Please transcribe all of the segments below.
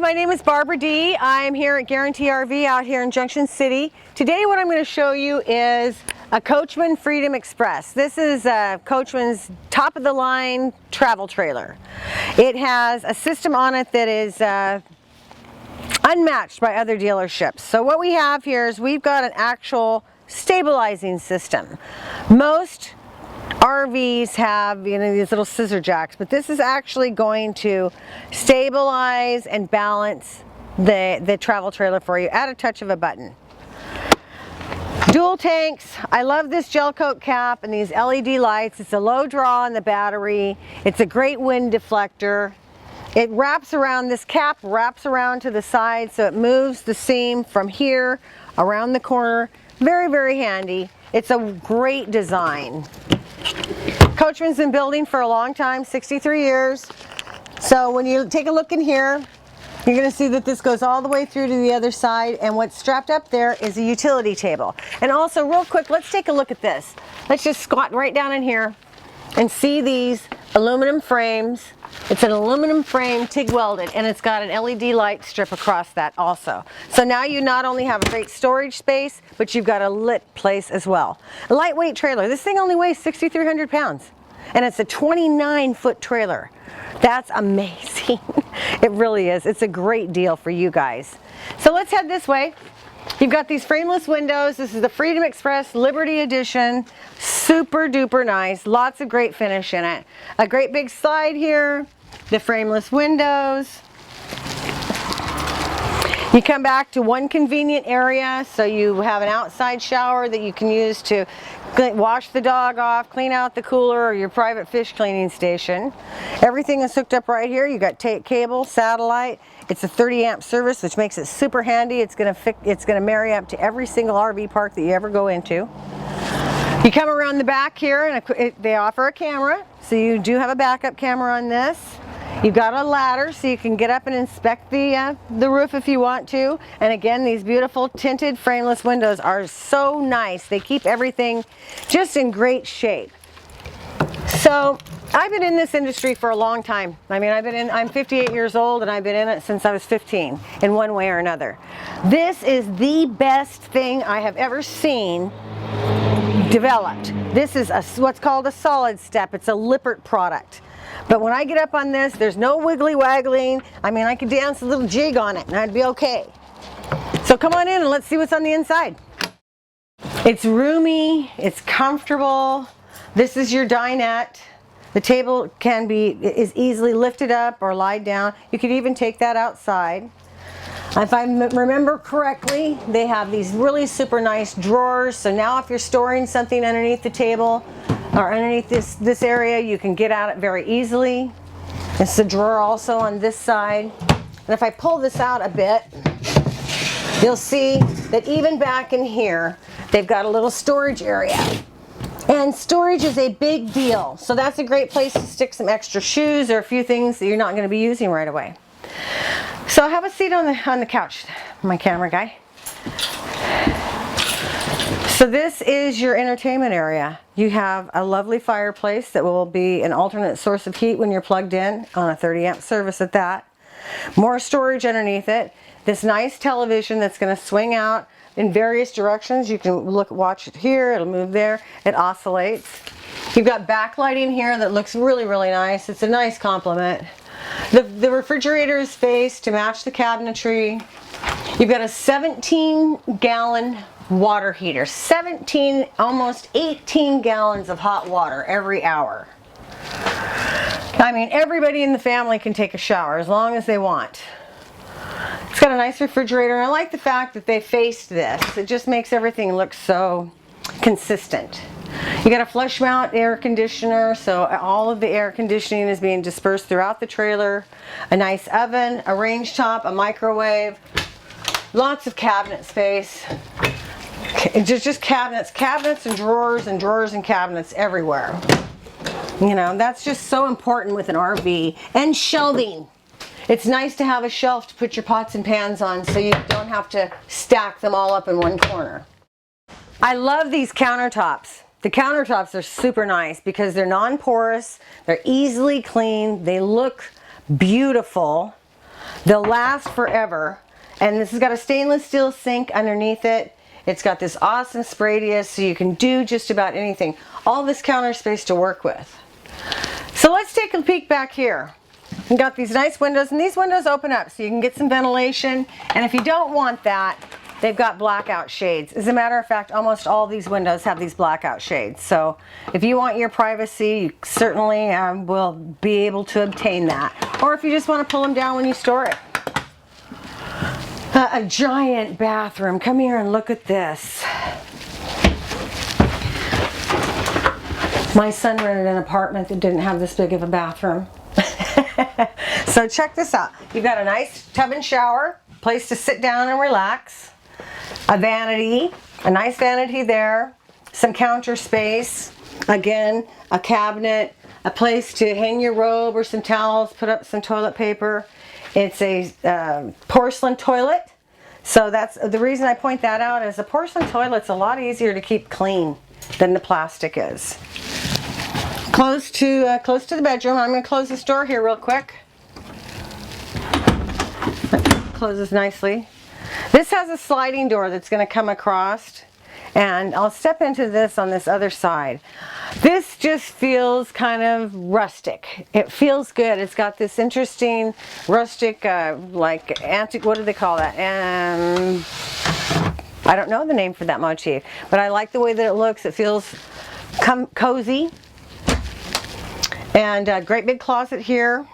my name is Barbara D. I'm here at Guarantee RV out here in Junction City. Today what I'm going to show you is a Coachmen Freedom Express. This is Coachmen's top of the line travel trailer. It has a system on it that is unmatched by other dealerships. So what we have here is we've got an actual stabilizing system. Most RVs have, you know, these little scissor jacks, but this is actually going to stabilize and balance the travel trailer for you at a touch of a button. Dual tanks. I love this gel coat cap and these LED lights. It's a low draw on the battery. It's a great wind deflector. It wraps around, this cap wraps around to the side, so it moves the seam from here around the corner. Very, very handy. It's a great design. Coachmen's been building for a long time, 63 years. So when you take a look in here, you're going to see that this goes all the way through to the other side, and what's strapped up there is a utility table. And also, real quick, let's take a look at this. Let's just squat right down in here and see these aluminum frames. It's an aluminum frame, TIG welded, and it's got an LED light strip across that also. So now you not only have a great storage space, but you've got a lit place as well. A lightweight trailer. This thing only weighs 6,300 pounds, and it's a 29-foot trailer. That's amazing. It really is. It's a great deal for you guys. So let's head this way. You've got these frameless windows. This is the Freedom Express Liberty Edition. Super duper nice. Lots of great finish in it. A great big slide here. The frameless windows. You come back to one convenient area, so you have an outside shower that you can use to wash the dog off, clean out the cooler, or your private fish cleaning station. Everything is hooked up right here. You got cable, satellite. It's a 30-amp service, which makes it super handy. It's gonna marry up to every single RV park that you ever go into. You come around the back here, and they offer a camera, so you do have a backup camera on this. You've got a ladder, so you can get up and inspect the roof if you want to. And again, these beautiful tinted frameless windows are so nice. They keep everything just in great shape. So I've been in this industry for a long time. I mean, I'm 58 years old, and I've been in it since I was 15 in one way or another. This is the best thing I have ever seen developed. This is what's called a solid step. It's a Lippert product. But when I get up on this, there's no wiggly waggling. I mean, I could dance a little jig on it and I'd be okay. So come on in and let's see what's on the inside. It's roomy, it's comfortable. This is your dinette. The table is easily lifted up or lied down. You could even take that outside. If I remember correctly, they have these really super nice drawers. So now if you're storing something underneath the table or underneath this area, you can get at it very easily. It's a drawer also on this side. And if I pull this out a bit, you'll see that even back in here, they've got a little storage area. And storage is a big deal. So that's a great place to stick some extra shoes or a few things that you're not going to be using right away. So have a seat on the couch, my camera guy. So this is your entertainment area. You have a lovely fireplace that will be an alternate source of heat when you're plugged in on a 30-amp service at that. More storage underneath it. This nice television that's going to swing out in various directions. You can watch it here, it'll move there, it oscillates. You've got backlighting here that looks really, really nice. It's a nice complement. The refrigerator is faced to match the cabinetry. You've got a 17-gallon water heater. 17, almost 18 gallons of hot water every hour. I mean, everybody in the family can take a shower as long as they want. It's got a nice refrigerator, and I like the fact that they faced this. It just makes everything look so consistent. You got a flush mount air conditioner, so all of the air conditioning is being dispersed throughout the trailer. A nice oven, a range top, a microwave, lots of cabinet space. Just cabinets and drawers and cabinets everywhere. You know, that's just so important with an RV. And shelving. It's nice to have a shelf to put your pots and pans on so you don't have to stack them all up in one corner. I love these countertops. The countertops are super nice because they're non-porous, they're easily cleaned, they look beautiful. They'll last forever. And this has got a stainless steel sink underneath it. It's got this awesome radius, so you can do just about anything. All this counter space to work with. So let's take a peek back here. We've got these nice windows, and these windows open up so you can get some ventilation. And if you don't want that, they've got blackout shades. As a matter of fact, almost all these windows have these blackout shades. So if you want your privacy, you certainly will be able to obtain that. Or if you just want to pull them down when you store it. A giant bathroom. Come here and look at this. My son rented an apartment that didn't have this big of a bathroom. So check this out. You've got a nice tub and shower, place to sit down and relax, a vanity, a nice vanity there, some counter space, again, a cabinet, a place to hang your robe or some towels, put up some toilet paper. It's a porcelain toilet. So that's the reason I point that out, is a porcelain toilet's a lot easier to keep clean than the plastic is. Close to the bedroom. I'm going to close this door here real quick. Closes nicely. This has a sliding door that's going to come across, and I'll step into this on this other side. This just feels kind of rustic. It feels good. It's got this interesting rustic, like antique, what do they call that? I don't know the name for that motif, but I like the way that it looks. It feels cozy. And a great big closet here.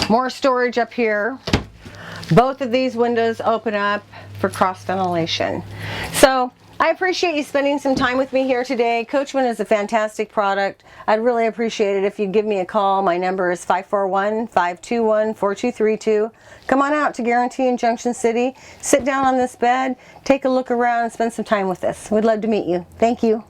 More storage up here. Both of these windows open up for cross ventilation. So I appreciate you spending some time with me here today. Coachmen is a fantastic product. I'd really appreciate it if you'd give me a call. My number is 541-521-4232. Come on out to Guarantee in Junction City. Sit down on this bed, take a look around, and spend some time with us. We'd love to meet you. Thank you.